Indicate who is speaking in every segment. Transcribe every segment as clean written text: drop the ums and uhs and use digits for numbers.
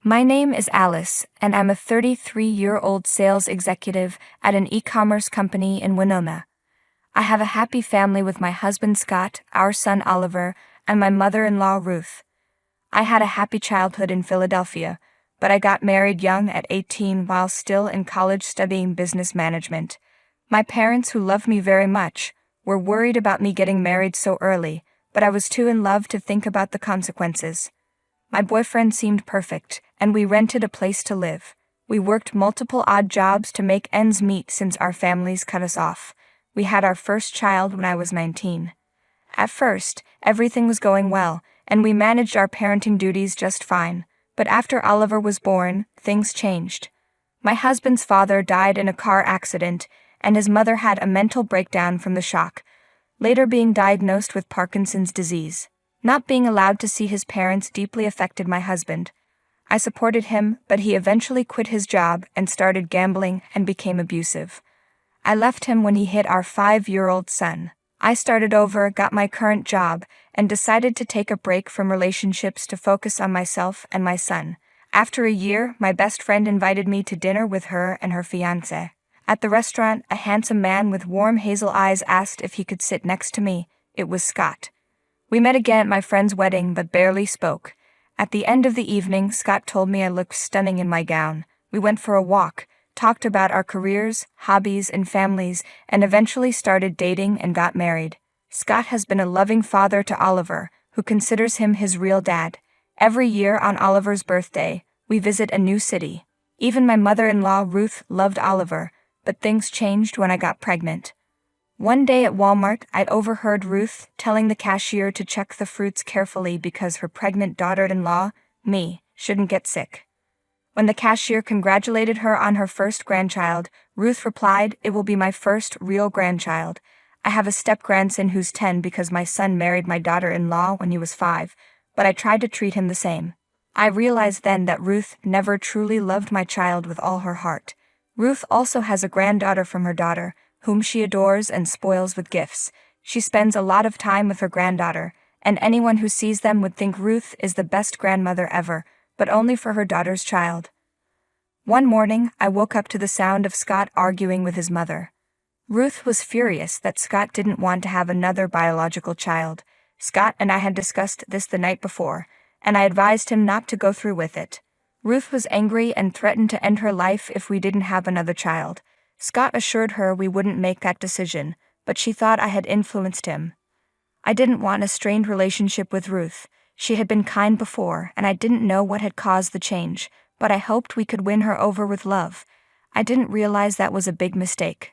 Speaker 1: My name is Alice, and I'm a 33-year-old sales executive at an e-commerce company in Winona. I have a happy family with my husband Scott, our son Oliver, and my mother-in-law Ruth. I had a happy childhood in Philadelphia, but I got married young at 18 while still in college studying business management. My parents, who loved me very much, were worried about me getting married so early, but I was too in love to think about the consequences. My boyfriend seemed perfect, and we rented a place to live. We worked multiple odd jobs to make ends meet since our families cut us off. We had our first child when I was 19. At first, everything was going well, and we managed our parenting duties just fine. But after Oliver was born, things changed. My husband's father died in a car accident, and his mother had a mental breakdown from the shock, later being diagnosed with Parkinson's disease. Not being allowed to see his parents deeply affected my husband. I supported him, but he eventually quit his job and started gambling and became abusive. I left him when he hit our 5-year-old son. I started over, got my current job, and decided to take a break from relationships to focus on myself and my son. After a year, my best friend invited me to dinner with her and her fiancé. At the restaurant, a handsome man with warm hazel eyes asked if he could sit next to me. It was Scott. We met again at my friend's wedding but barely spoke. At the end of the evening, Scott told me I looked stunning in my gown. We went for a walk, talked about our careers, hobbies, and families, and eventually started dating and got married. Scott has been a loving father to Oliver, who considers him his real dad. Every year on Oliver's birthday, we visit a new city. Even my mother-in-law Ruth loved Oliver, but things changed when I got pregnant. One day at Walmart, I overheard Ruth telling the cashier to check the fruits carefully because her pregnant daughter-in-law, me, shouldn't get sick. When the cashier congratulated her on her first grandchild, Ruth replied, "It will be my first real grandchild. I have a step-grandson who's 10 because my son married my daughter-in-law when he was 5, but I tried to treat him the same." I realized then that Ruth never truly loved my child with all her heart. Ruth also has a granddaughter from her daughter, whom she adores and spoils with gifts. She spends a lot of time with her granddaughter, and anyone who sees them would think Ruth is the best grandmother ever, but only for her daughter's child. One morning, I woke up to the sound of Scott arguing with his mother. Ruth was furious that Scott didn't want to have another biological child. Scott and I had discussed this the night before, and I advised him not to go through with it. Ruth was angry and threatened to end her life if we didn't have another child. Scott assured her we wouldn't make that decision, but she thought I had influenced him. I didn't want a strained relationship with Ruth. She had been kind before, and I didn't know what had caused the change, but I hoped we could win her over with love. I didn't realize that was a big mistake.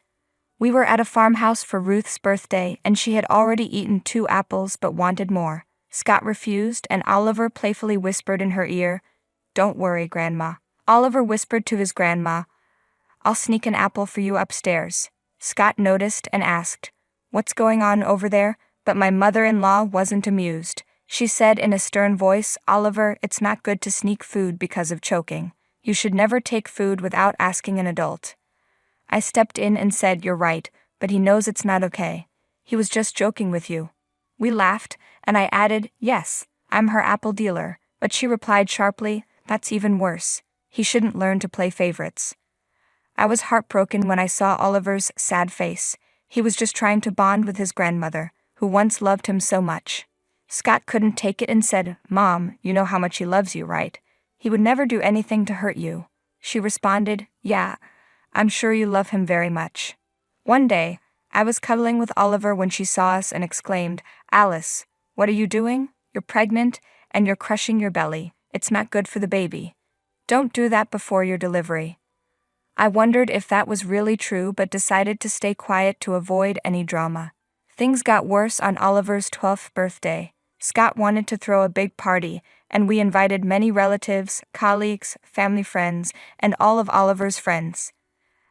Speaker 1: We were at a farmhouse for Ruth's birthday, and she had already eaten 2 apples but wanted more. Scott refused, and Oliver playfully whispered in her ear, "Don't worry, Grandma." Oliver whispered to his grandma, "I'll sneak an apple for you upstairs." Scott noticed and asked, "What's going on over there?" But my mother-in-law wasn't amused. She said in a stern voice, "Oliver, it's not good to sneak food because of choking. You should never take food without asking an adult." I stepped in and said, "You're right, but he knows it's not okay. He was just joking with you." We laughed, and I added, "Yes, I'm her apple dealer," but she replied sharply, "That's even worse. He shouldn't learn to play favorites." I was heartbroken when I saw Oliver's sad face. He was just trying to bond with his grandmother, who once loved him so much. Scott couldn't take it and said, "Mom, you know how much he loves you, right? He would never do anything to hurt you." She responded, "Yeah, I'm sure you love him very much." One day, I was cuddling with Oliver when she saw us and exclaimed, "Alice, what are you doing? You're pregnant, and you're crushing your belly. It's not good for the baby. Don't do that before your delivery." I wondered if that was really true but decided to stay quiet to avoid any drama. Things got worse on Oliver's 12th birthday. Scott wanted to throw a big party, and we invited many relatives, colleagues, family friends, and all of Oliver's friends.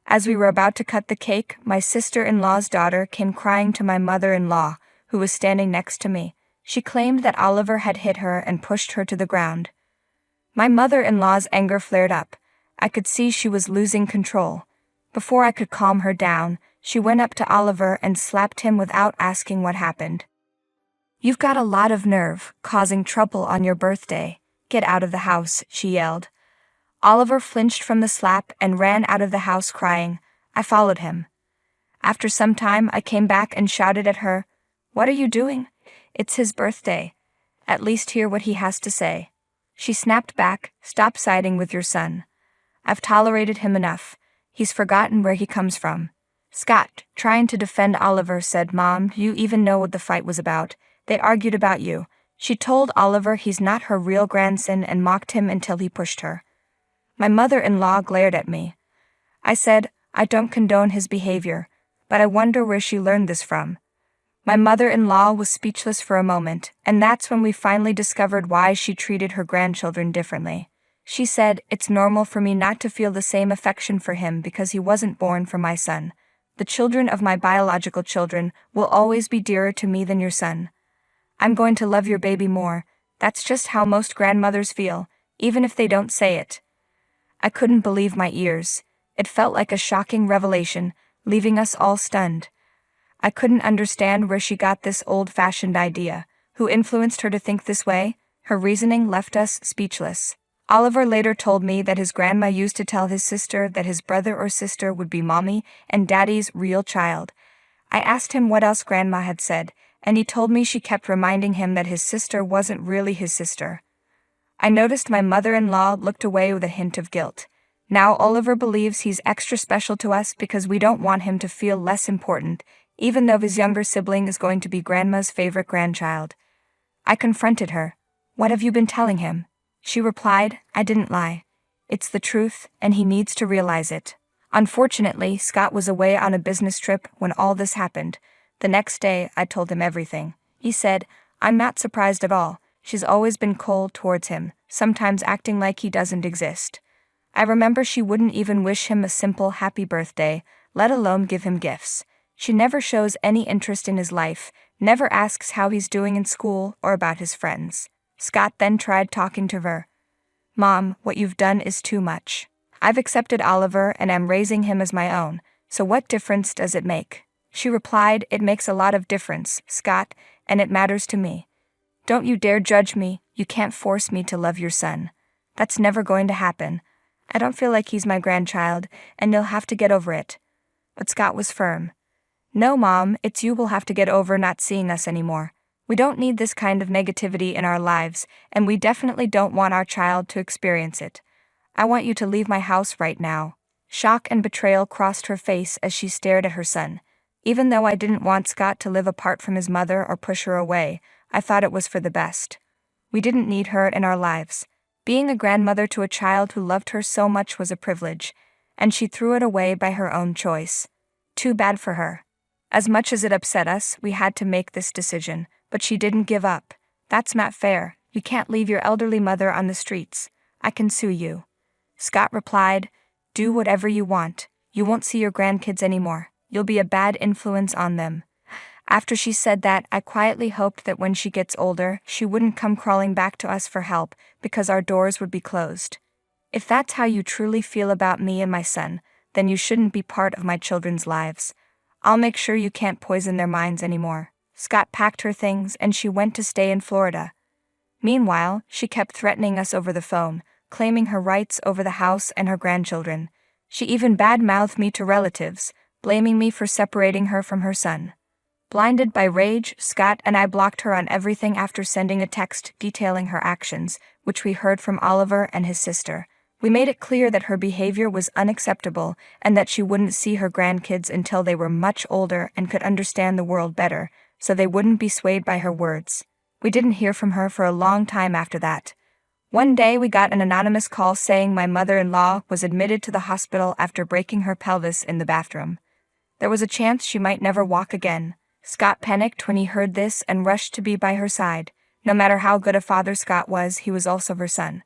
Speaker 1: As we were about to cut the cake, my sister-in-law's daughter came crying to my mother-in-law, who was standing next to me. She claimed that Oliver had hit her and pushed her to the ground. My mother-in-law's anger flared up. I could see she was losing control. Before I could calm her down, she went up to Oliver and slapped him without asking what happened. "You've got a lot of nerve, causing trouble on your birthday. Get out of the house," she yelled. Oliver flinched from the slap and ran out of the house crying. I followed him. After some time, I came back and shouted at her, "What are you doing? It's his birthday. At least hear what he has to say." She snapped back, "Stop siding with your son. I've tolerated him enough. He's forgotten where he comes from." Scott, trying to defend Oliver, said, "Mom, you even know what the fight was about. They argued about you." She told Oliver he's not her real grandson and mocked him until he pushed her. My mother-in-law glared at me. I said, "I don't condone his behavior, but I wonder where she learned this from." My mother-in-law was speechless for a moment, and that's when we finally discovered why she treated her grandchildren differently. She said, "It's normal for me not to feel the same affection for him because he wasn't born from my son. The children of my biological children will always be dearer to me than your son. I'm going to love your baby more. That's just how most grandmothers feel, even if they don't say it." I couldn't believe my ears. It felt like a shocking revelation, leaving us all stunned. I couldn't understand where she got this old-fashioned idea. Who influenced her to think this way? Her reasoning left us speechless. Oliver later told me that his grandma used to tell his sister that his brother or sister would be mommy and daddy's real child. I asked him what else grandma had said, and he told me she kept reminding him that his sister wasn't really his sister. I noticed my mother-in-law looked away with a hint of guilt. Now Oliver believes he's extra special to us because we don't want him to feel less important, even though his younger sibling is going to be grandma's favorite grandchild. I confronted her. "What have you been telling him?" She replied, "I didn't lie. It's the truth, and he needs to realize it." Unfortunately, Scott was away on a business trip when all this happened. The next day, I told him everything. He said, "I'm not surprised at all. She's always been cold towards him, sometimes acting like he doesn't exist. I remember she wouldn't even wish him a simple happy birthday, let alone give him gifts. She never shows any interest in his life, never asks how he's doing in school or about his friends." Scott then tried talking to her. "Mom, what you've done is too much. I've accepted Oliver and am raising him as my own, so what difference does it make?" She replied, "It makes a lot of difference, Scott, and it matters to me. Don't you dare judge me. You can't force me to love your son. That's never going to happen. I don't feel like he's my grandchild, and you'll have to get over it." But Scott was firm. "No, Mom, it's you will have to get over not seeing us anymore. We don't need this kind of negativity in our lives, and we definitely don't want our child to experience it. I want you to leave my house right now." Shock and betrayal crossed her face as she stared at her son. Even though I didn't want Scott to live apart from his mother or push her away, I thought it was for the best. We didn't need her in our lives. Being a grandmother to a child who loved her so much was a privilege, and she threw it away by her own choice. Too bad for her. As much as it upset us, we had to make this decision, but she didn't give up. "That's not fair. You can't leave your elderly mother on the streets. I can sue you." Scott replied, "Do whatever you want. You won't see your grandkids anymore. You'll be a bad influence on them." After she said that, I quietly hoped that when she gets older, she wouldn't come crawling back to us for help because our doors would be closed. If that's how you truly feel about me and my son, then you shouldn't be part of my children's lives. I'll make sure you can't poison their minds anymore. Scott packed her things and she went to stay in Florida. Meanwhile, she kept threatening us over the phone, claiming her rights over the house and her grandchildren. She even bad-mouthed me to relatives, blaming me for separating her from her son. Blinded by rage, Scott and I blocked her on everything after sending a text detailing her actions, which we heard from Oliver and his sister. We made it clear that her behavior was unacceptable and that she wouldn't see her grandkids until they were much older and could understand the world better, so they wouldn't be swayed by her words. We didn't hear from her for a long time after that. One day we got an anonymous call saying my mother-in-law was admitted to the hospital after breaking her pelvis in the bathroom. There was a chance she might never walk again. Scott panicked when he heard this and rushed to be by her side. No matter how good a father Scott was, he was also her son.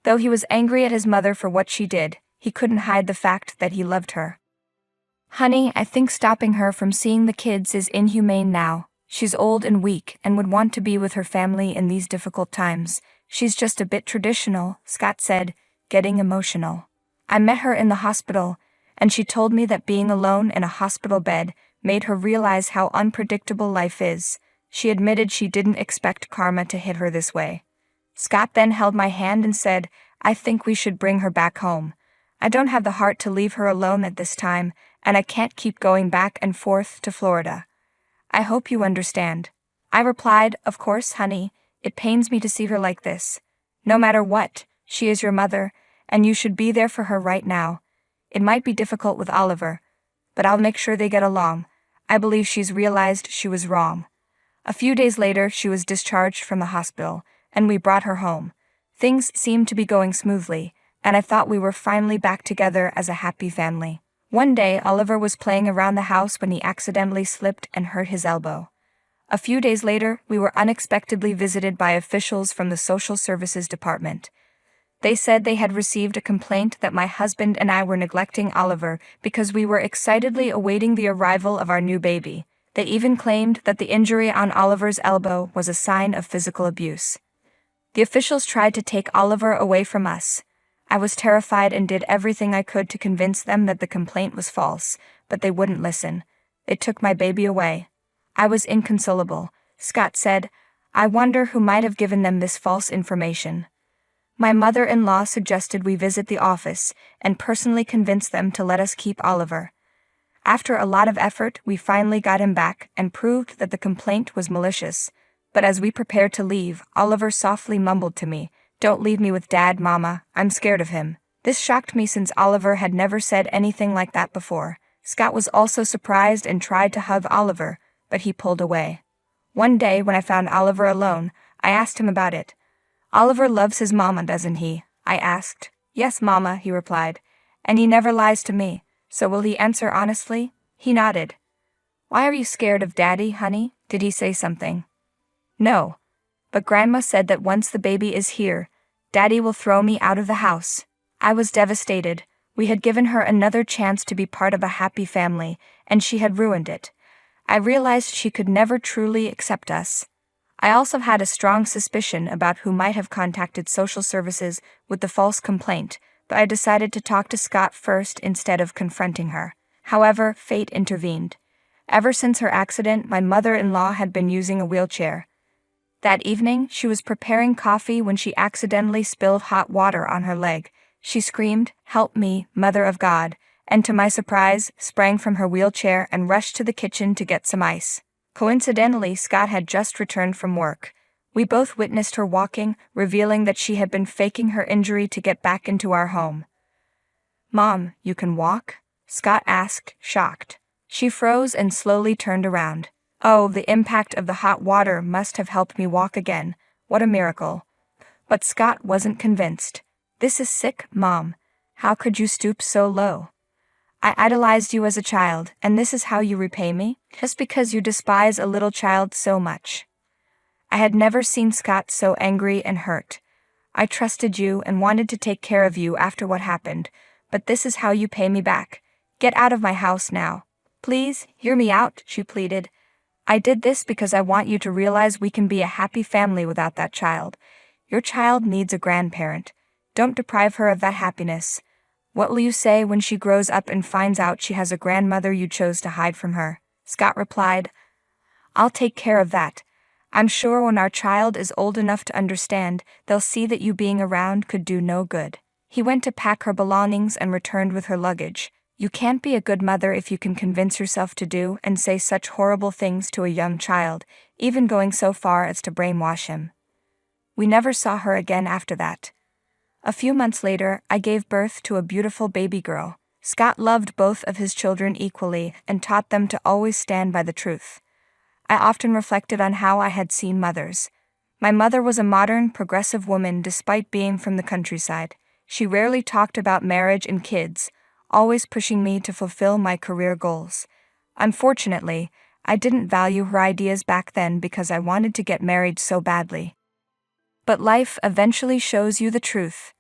Speaker 1: Though he was angry at his mother for what she did, he couldn't hide the fact that he loved her. "Honey, I think stopping her from seeing the kids is inhumane now. She's old and weak and would want to be with her family in these difficult times. She's just a bit traditional," Scott said, getting emotional. "I met her in the hospital, and she told me that being alone in a hospital bed made her realize how unpredictable life is. She admitted she didn't expect karma to hit her this way." Scott then held my hand and said, I think we should bring her back home. I don't have the heart to leave her alone at this time, and I can't keep going back and forth to Florida. I hope you understand. I replied, Of course, honey. It pains me to see her like this. No matter what, she is your mother, and you should be there for her right now. It might be difficult with Oliver, but I'll make sure they get along. I believe she's realized she was wrong. A few days later, she was discharged from the hospital, and we brought her home. Things seemed to be going smoothly, and I thought we were finally back together as a happy family. One day, Oliver was playing around the house when he accidentally slipped and hurt his elbow. A few days later, we were unexpectedly visited by officials from the Social Services Department. They said they had received a complaint that my husband and I were neglecting Oliver because we were excitedly awaiting the arrival of our new baby. They even claimed that the injury on Oliver's elbow was a sign of physical abuse. The officials tried to take Oliver away from us. I was terrified and did everything I could to convince them that the complaint was false, but they wouldn't listen. They took my baby away. I was inconsolable. Scott said, I wonder who might have given them this false information. My mother-in-law suggested we visit the office and personally convince them to let us keep Oliver. After a lot of effort, we finally got him back and proved that the complaint was malicious. But as we prepared to leave, Oliver softly mumbled to me, Don't leave me with Dad, Mama, I'm scared of him. This shocked me since Oliver had never said anything like that before. Scott was also surprised and tried to hug Oliver, but he pulled away. One day, when I found Oliver alone, I asked him about it. Oliver loves his mama, doesn't he? I asked. Yes, Mama, he replied. And he never lies to me, so will he answer honestly? He nodded. Why are you scared of Daddy, honey? Did he say something? No. But Grandma said that once the baby is here, Daddy will throw me out of the house. I was devastated. We had given her another chance to be part of a happy family, and she had ruined it. I realized she could never truly accept us. I also had a strong suspicion about who might have contacted social services with the false complaint, but I decided to talk to Scott first instead of confronting her. However, fate intervened. Ever since her accident, my mother-in-law had been using a wheelchair. That evening, she was preparing coffee when she accidentally spilled hot water on her leg. She screamed, Help me, Mother of God, and to my surprise, sprang from her wheelchair and rushed to the kitchen to get some ice. Coincidentally, Scott had just returned from work. We both witnessed her walking, revealing that she had been faking her injury to get back into our home. Mom, you can walk? Scott asked, shocked. She froze and slowly turned around. Oh, the impact of the hot water must have helped me walk again. What a miracle. But Scott wasn't convinced. This is sick, Mom. How could you stoop so low? I idolized you as a child, and this is how you repay me? Just because you despise a little child so much. I had never seen Scott so angry and hurt. I trusted you and wanted to take care of you after what happened, but this is how you pay me back. Get out of my house now. Please, hear me out, she pleaded. I did this because I want you to realize we can be a happy family without that child. Your child needs a grandparent. Don't deprive her of that happiness. What will you say when she grows up and finds out she has a grandmother you chose to hide from her? Scott replied, I'll take care of that. I'm sure when our child is old enough to understand, they'll see that you being around could do no good. He went to pack her belongings and returned with her luggage. You can't be a good mother if you can convince yourself to do and say such horrible things to a young child, even going so far as to brainwash him. We never saw her again after that. A few months later, I gave birth to a beautiful baby girl. Scott loved both of his children equally and taught them to always stand by the truth. I often reflected on how I had seen mothers. My mother was a modern, progressive woman despite being from the countryside. She rarely talked about marriage and kids, always pushing me to fulfill my career goals. Unfortunately, I didn't value her ideas back then because I wanted to get married so badly. But life eventually shows you the truth.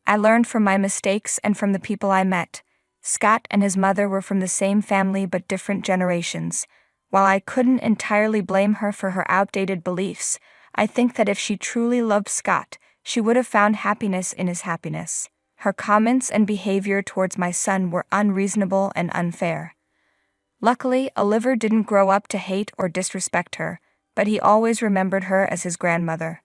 Speaker 1: I learned from my mistakes and from the people I met. Scott and his mother were from the same family but different generations. While I couldn't entirely blame her for her outdated beliefs, I think that if she truly loved Scott, she would have found happiness in his happiness. Her comments and behavior towards my son were unreasonable and unfair. Luckily, Oliver didn't grow up to hate or disrespect her, but he always remembered her as his grandmother.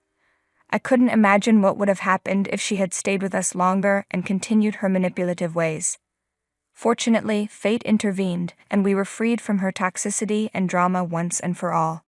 Speaker 1: I couldn't imagine what would have happened if she had stayed with us longer and continued her manipulative ways. Fortunately, fate intervened, and we were freed from her toxicity and drama once and for all.